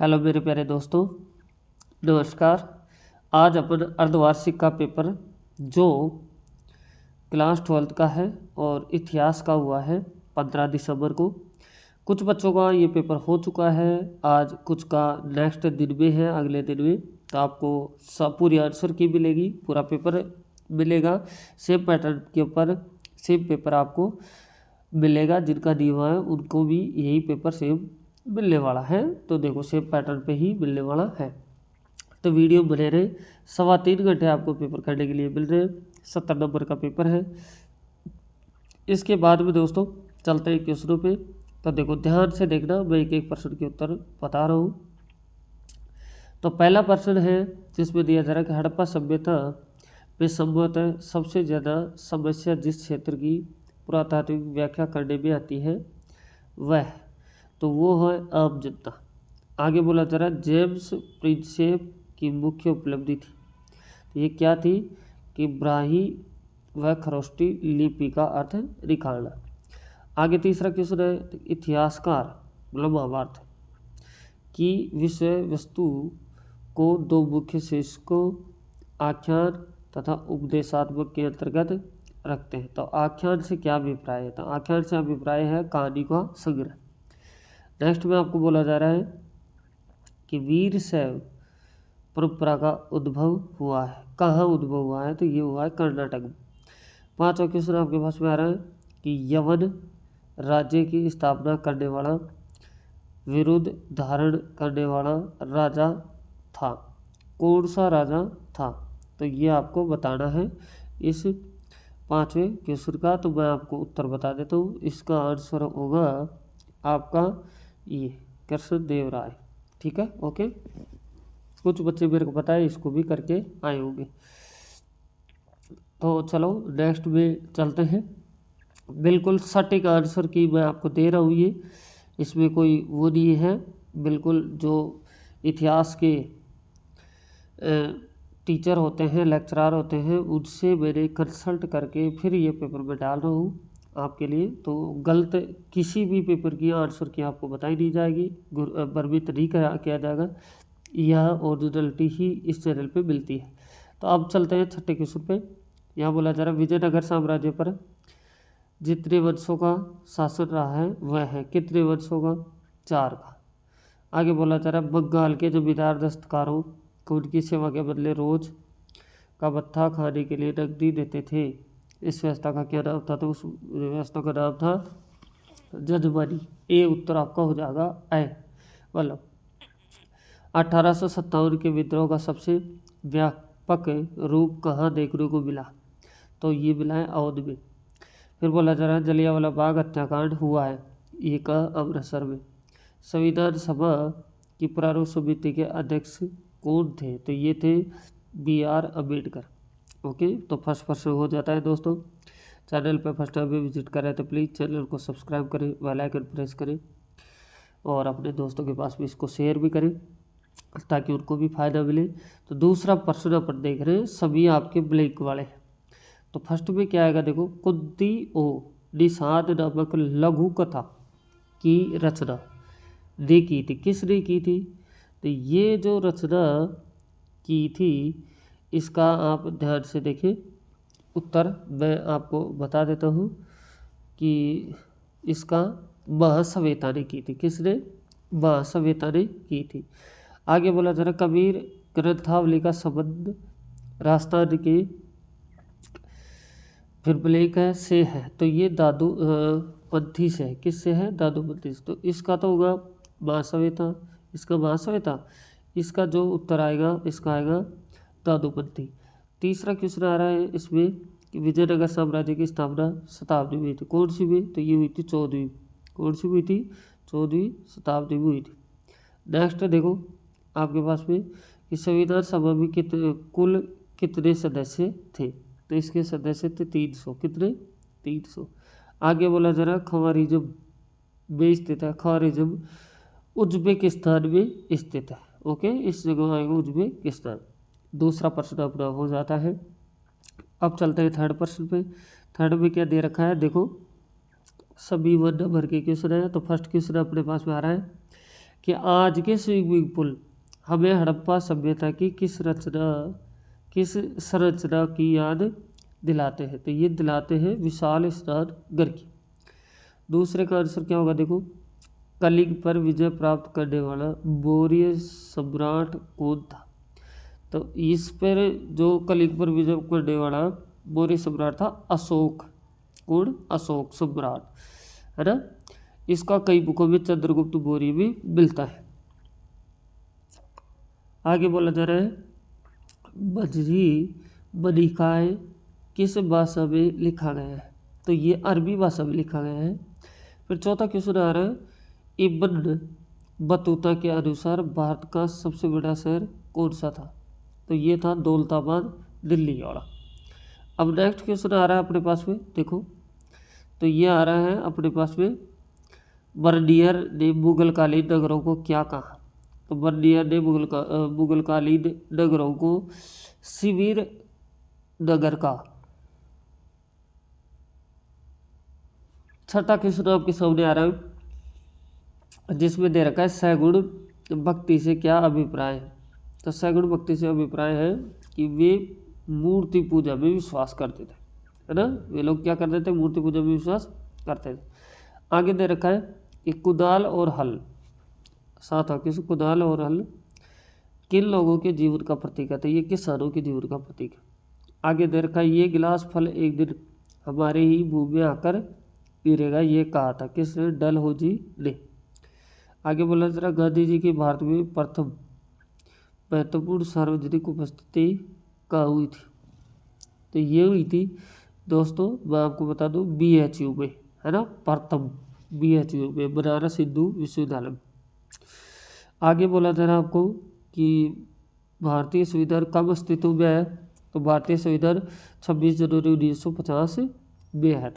Hello मेरे प्यारे दोस्तों, नमस्कार। आज अपन अर्धवार्षिक का पेपर जो क्लास 12th का है और इतिहास का हुआ है 15 दिसंबर को। कुछ बच्चों का ये पेपर हो चुका है, आज कुछ का नेक्स्ट दिन में है, अगले दिन में। तो आपको सब पूरी आंसर की मिलेगी, पूरा पेपर मिलेगा। सेम पैटर्न के ऊपर सेम पेपर आपको मिलेगा। जिनका दिया है उनको भी यही पेपर सेम मिलने वाला है। तो देखो सेम पैटर्न पे ही मिलने वाला है, तो वीडियो बने रहे। 3.25 घंटे आपको पेपर करने के लिए मिल रहे हैं। 70 नंबर का पेपर है। इसके बाद में दोस्तों चलते हैं क्वेश्चनों पे। तो देखो ध्यान से देखना, मैं एक एक प्रश्न के उत्तर बता रहा हूँ। तो पहला प्रश्न है जिसमें दिया जा रहा है कि हड़प्पा सभ्यता में संभवतः सबसे ज़्यादा समस्या जिस क्षेत्र की पुरातात्विक व्याख्या करने में आती है वह, तो वो है आम जनता। आगे बोला जा रहा है जेम्स प्रिंसेप की मुख्य उपलब्धि थी, तो ये क्या थी कि ब्राही व खरोष्टी लिपि का अर्थ निकालना। आगे तीसरा क्वेश्चन है इतिहासकार मतलब महाभारत की विषय वस्तु को दो मुख्य शीर्षकों आख्यान तथा उपदेशात्मक के अंतर्गत रखते हैं। तो आख्यान से क्या अभिप्राय है? तो आख्यान से अभिप्राय है कहानी का संग्रह। नेक्स्ट में आपको बोला जा रहा है कि वीर शैव परंपरा का उद्भव हुआ है, कहाँ उद्भव हुआ है? तो ये हुआ है कर्नाटक में। पांचवा क्वेश्चन आपके पास में आ रहा है कि यवन राज्य की स्थापना करने वाला विरुद्ध धारण करने वाला राजा था, कौन सा राजा था? तो ये आपको बताना है इस पांचवें क्वेश्चन का। तो मैं आपको उत्तर बता देता हूँ। इसका आंसर होगा आपका ये कृष्णदेव राय। ठीक है, ओके। कुछ बच्चे मेरे को पता है इसको भी करके आए होंगे। तो चलो नेक्स्ट में चलते हैं। बिल्कुल सटीक आंसर की मैं आपको दे रहा हूँ, ये इसमें कोई वो नहीं है। बिल्कुल जो इतिहास के टीचर होते हैं, लेक्चरार होते हैं, उनसे मैंने कंसल्ट करके फिर ये पेपर में डाल रहा हूँ आपके लिए। तो गलत किसी भी पेपर की आंसर की आपको बताई नहीं जाएगी, भ्रमित नहीं किया जाएगा। यह ओरिजिनलिटी ही इस चैनल पे मिलती है। तो अब चलते हैं छठे क्वेश्चन पे। यहाँ बोला जा रहा है विजयनगर साम्राज्य पर जितने वंशों का शासन रहा है वह है कितने वंशों का? 4 का। आगे बोला जा रहा है बंगाल के जमींदार दस्तकारों को उनकी सेवा के बदले रोज का भत्ता खाने के लिए नकदी देते थे। इस व्यवस्था का क्या नाम था? तो उस व्यवस्था का नाम था जजमानी। ये उत्तर आपका हो जाएगा ए। मतलब 1857 के विद्रोह का सबसे व्यापक रूप कहाँ देखने को मिला? तो ये मिला है अवध में। फिर बोला जा रहा है जलियांवाला बाग हत्याकांड हुआ है, ये का अमृतसर में। संविधान सभा की प्रारूप समिति के अध्यक्ष कौन थे? तो ये थे BR अम्बेडकर। ओके, तो फर्स्ट प्रश्न हो जाता है दोस्तों। चैनल पर फर्स्ट टाइम विजिट करें तो प्लीज़ चैनल को सब्सक्राइब करें, बेल आइकन प्रेस करें और अपने दोस्तों के पास भी इसको शेयर भी करें ताकि उनको भी फायदा मिले। तो दूसरा प्रश्न अपन देख रहे हैं, सभी आपके ब्लैंक वाले हैं। तो फर्स्ट में क्या आएगा? देखो कुंती ओ निषाद नामक लघु कथा की रचना ने की थी, किसने की थी? तो ये जो रचना की थी इसका आप ध्यान से देखें। उत्तर मैं आपको बता देता हूँ कि इसका महाश्वेता ने की थी। किसने? महाश्वेता ने की थी। आगे बोला जा रहा कबीर ग्रंथावली का संबंध राजस्थान के फिर ब्लैक है से है, तो ये दादू पंथी से है। किससे है? दादू पंथी से। तो इसका तो होगा महाश्वेता, इसका महाश्वेता। इसका जो उत्तर आएगा इसका आएगा दादूपंथी। तीसरा क्वेश्चन आ रहा है इसमें कि विजयनगर साम्राज्य की स्थापना शताब्दी में हुई थी, कौन सी में? तो ये हुई थी 14वीं। कौन सी हुई थी? 14वीं शताब्दी में हुई थी। नेक्स्ट देखो आपके पास में कि संविधान सभा में कुल कितने सदस्य थे? तो इसके सदस्य थे 300। कितने? 300। आगे बोला जा रहा खवारिज्म में स्थित है, खवारिज्म उज्बेकिस्तान में स्थित है। ओके, इस जगह आएगा उज्बेकिस्तान। दूसरा प्रश्न अपना हो जाता है। अब चलते हैं थर्ड प्रश्न पे। थर्ड में क्या दे रखा है? देखो सभी 1 नंबर के क्वेश्चन है। तो फर्स्ट क्वेश्चन अपने पास में आ रहा है कि आज के स्विमिंग पूल हमें हड़प्पा सभ्यता की किस संरचना की याद दिलाते हैं? तो ये दिलाते हैं विशाल स्नान घर की। दूसरे का आंसर क्या होगा? देखो, कलिंग पर विजय प्राप्त करने वाला मौर्य सम्राट कौन था? तो इस पर जो कलिंग पर विजय करने वाला मौर्य सम्राट था अशोक। कौन? अशोक सम्राट, है ना। इसका कई बुकों में चंद्रगुप्त मौर्य भी मिलता है। आगे बोला जा रहा है बजरी बनिकाय किस भाषा में लिखा गया है? तो ये अरबी भाषा में लिखा गया है। फिर चौथा क्वेश्चन आ रहा है इब्न बतूता के अनुसार भारत का सबसे बड़ा शहर कौन सा था? तो ये था दौलताबाद, दिल्ली वाला। अब नेक्स्ट क्वेश्चन आ रहा है अपने पास में, देखो तो ये आ रहा है अपने पास में बर्नियर ने मुगलकालीन नगरों को क्या कहा? तो बर्नियर ने मुगलकालीन नगरों को शिविर नगर का। छठा क्वेश्चन आपके सामने आ रहा है जिसमें दे रखा है सैगुण भक्ति से क्या अभिप्राय है? तो सैगुण भक्ति से अभिप्राय है कि वे मूर्ति पूजा में विश्वास करते थे, है ना। वे लोग क्या करते थे? मूर्ति पूजा में विश्वास करते थे। आगे दे रखा है कि कुदाल और हल, सातवां क्वेश्चन, कुदाल और हल किन लोगों के जीवन का प्रतीक है? तो ये किसानों के जीवन का प्रतीक है। आगे दे रखा है ये गिलास फल एक दिन हमारे ही मुंह में आकर गिरेगा, ये कहा था किसने? डलहौजी ने। आगे बोला जरा गांधी जी की भारत में प्रथम महत्वपूर्ण सार्वजनिक उपस्थिति कहाँ हुई थी? तो ये हुई थी दोस्तों, मैं आपको बता दूं BHU में, है ना। प्रथम BHU में, बनारस हिंदू विश्वविद्यालय में। आगे बोला जा रहा आपको कि भारतीय संविधान कब अस्तित्व में है? तो भारतीय संविधान 26 जनवरी 1950 में है।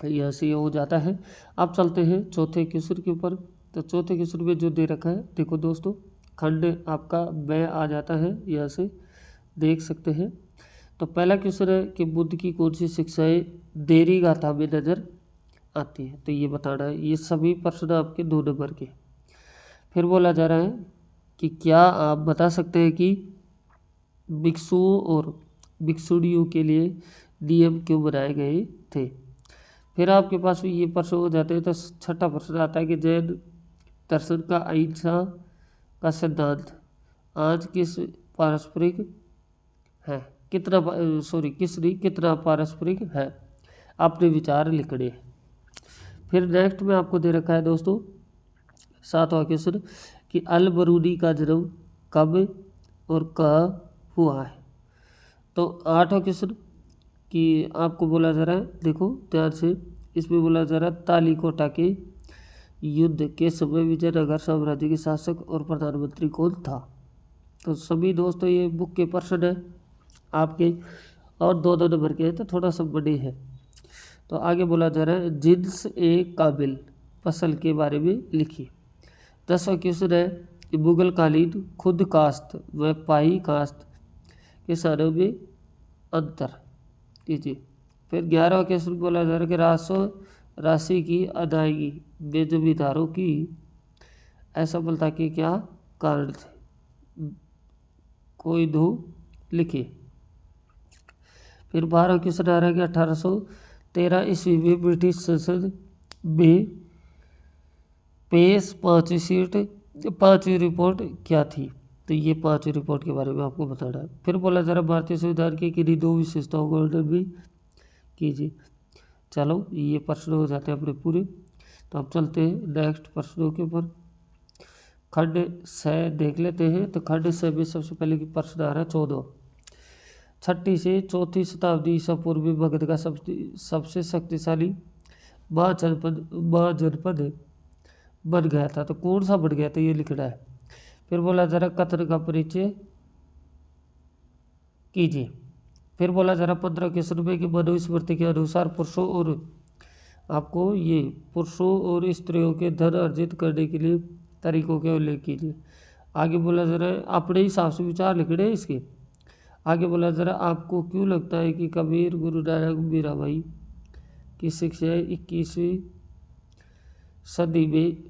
यहाँ से ये हो जाता है। अब चलते हैं चौथे क्वेश्चन के ऊपर। तो चौथे क्वेश्चन में जो दे रखा है, देखो दोस्तों, खंड आपका ब आ जाता है, यहाँ से देख सकते हैं। तो पहला क्वेश्चन है कि बुद्ध की कौन सी शिक्षाएं देरी गाथा में नजर आती है? तो ये बताना है। ये सभी प्रश्न आपके 2 नंबर के। फिर बोला जा रहा है कि क्या आप बता सकते हैं कि भिक्षुओं और भिक्षुणियों के लिए नियम क्यों बनाए गए थे? फिर आपके पास भी ये प्रश्न हो जाते हैं। तो छठा प्रश्न आता है कि जैन दर्शन का अहिंसा का सिद्धांत आज किस पारस्परिक है? कितना पारस्परिक है? अपने विचार लिखने हैं। फिर नेक्स्ट में आपको दे रखा है दोस्तों 7वां क्वेश्चन कि अल बरूनी का जन्म कब और कहाँ हुआ है? तो 8वां क्वेश्चन कि आपको बोला जा रहा है, देखो ध्यान से, इसमें बोला जा रहा है तालीकोटा के युद्ध के समय विजयनगर साम्राज्य के शासक और प्रधानमंत्री कौन था? तो सभी दोस्तों ये बुक के प्रश्न है आपके, और 2 नंबर के हैं, तो थोड़ा सा बड़े हैं। तो आगे बोला जा रहा है जिन्स ए काबिल फसल के बारे में लिखिए। 10वां क्वेश्चन है कि मुगलकालीन खुद कास्त व पाई कास्त के सारों में अंतर कीजिए। फिर 11वां क्वेश्चन बोला जा रहा है कि राशि की अदायगी में जमींदारों की असफलता के क्या कारण थे? कोई 2 लिखिए। फिर 12वां क्वेश्चन आ रहा है कि 1813 ईस्वी में ब्रिटिश संसद में पेश 5वीं रिपोर्ट क्या थी? तो ये 5वीं रिपोर्ट के बारे में आपको बताना है। फिर बोला जा रहा है भारतीय संविधान की किन्हीं 2 विशेषताओं को वर्णन भी कीजिए। चलो ये प्रश्न हो जाते हैं अपने पूरे। तो अब चलते हैं नेक्स्ट प्रश्नों के ऊपर। खंड स देख लेते हैं। तो खंड स में सबसे पहले की प्रश्न आ रहा है 14। 6ठी से 4थी शताब्दी ईसा पूर्व में मगध का सबसे शक्तिशाली महाजनपद बन गया था। तो कौन सा बन गया था ये लिखना है। फिर बोला जा रहा कथन का परिचय कीजिए। फिर बोला जा रहा 15 क्वेश्चन में कि मनुस्मृति के अनुसार पुरुषों और स्त्रियों के धन अर्जित करने के लिए तरीकों के उल्लेख कीजिए। आगे बोला जा रहा है अपने हिसाब से विचार लिखने इसके। आगे बोला जा रहा आपको क्यों लगता है कि कबीर, गुरु नानक, मीराबाई की शिक्षा 21वीं सदी में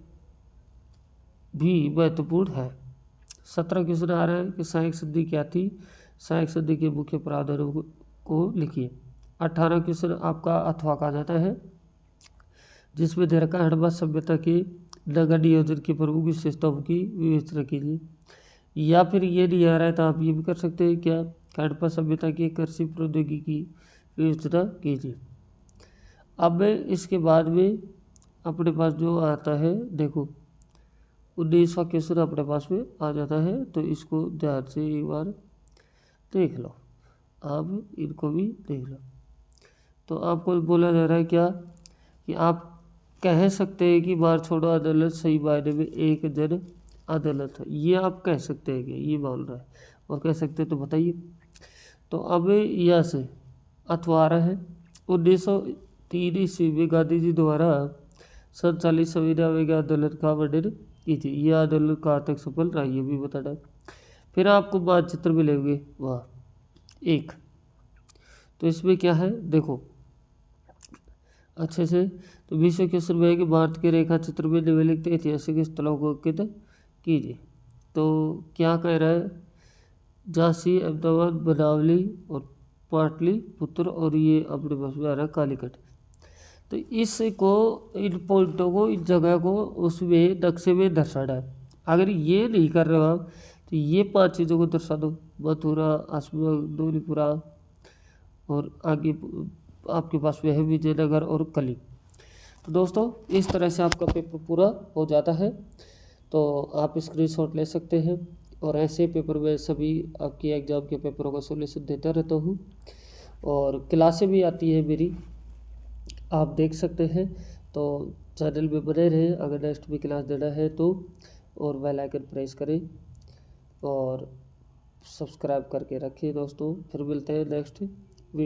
भी महत्वपूर्ण है। 17 क्वेश्चन आ रहा है कि सहायक संधि क्या थी, सहायक संधि के मुख्य प्रावधानों को लिखिए। 18 क्वेश्चन आपका अथवा का जाता है, जिसमें दे रखा हड़प्पा सभ्यता के नगर नियोजन की प्रमुख विशेषताओं की विवेचना कीजिए। या फिर ये नहीं आ रहा है तो आप ये भी कर सकते हैं क्या, हड़प्पा सभ्यता की कृषि प्रौद्योगिकी की विवेचना कीजिए। अब इसके बाद में अपने पास जो आता है, देखो 19वां क्वेश्चन अपने पास में आ जाता है, तो इसको ध्यान से एक बार देख लो, आप इनको भी देख लो। तो आपको बोला जा रहा है क्या कि आप कह सकते हैं कि बार छोड़ो अदालत सही मायने में एक जन अदालत है, ये आप कह सकते हैं कि ये बोल रहा है, और कह सकते हैं तो बताइए। तो अब यहाँ से अथवा आ रहा है 1903 ईस्वी में गांधी जी द्वारा संचालित संविधान विज्ञान अदालत का वर्णन कीजिए। यह अदालत कहाँ तक सफल रहा ये भी बताना। फिर आपको मानचित्र मिलेंगे वहाँ एक, तो इसमें क्या है देखो अच्छे से। तो 20वें क्वेश्चन में है कि भारत के रेखा चित्र में निम्नलिखित ऐतिहासिक स्थलों को अंकित कीजिए। तो क्या कह रहा है, झांसी, अहमदाबाद, बनावली और पाटलिपुत्र, और ये अपने पास में आ रहा है कालीकट। तो इसको, इन पॉइंटों को, इन जगह को उसमें नक्शे में दर्शाना है। अगर ये नहीं कर रहे हो आप तो ये 5 चीज़ों को दर्शा दो, मथुरा, अशोक, धौलीपुरा, और आगे आपके पास में है विजयनगर और कली। तो दोस्तों इस तरह से आपका पेपर पूरा हो जाता है। तो आप स्क्रीनशॉट ले सकते हैं, और ऐसे पेपर में सभी आपकी एग्ज़ाम के पेपरों का सोल्यूशन देता रहता हूँ, और क्लासें भी आती है मेरी, आप देख सकते हैं। तो चैनल में बने रहें, अगर नेक्स्ट भी क्लास देना है तो, और बेल आइकन प्रेस करें और सब्सक्राइब करके रखिए दोस्तों। फिर मिलते हैं नेक्स्ट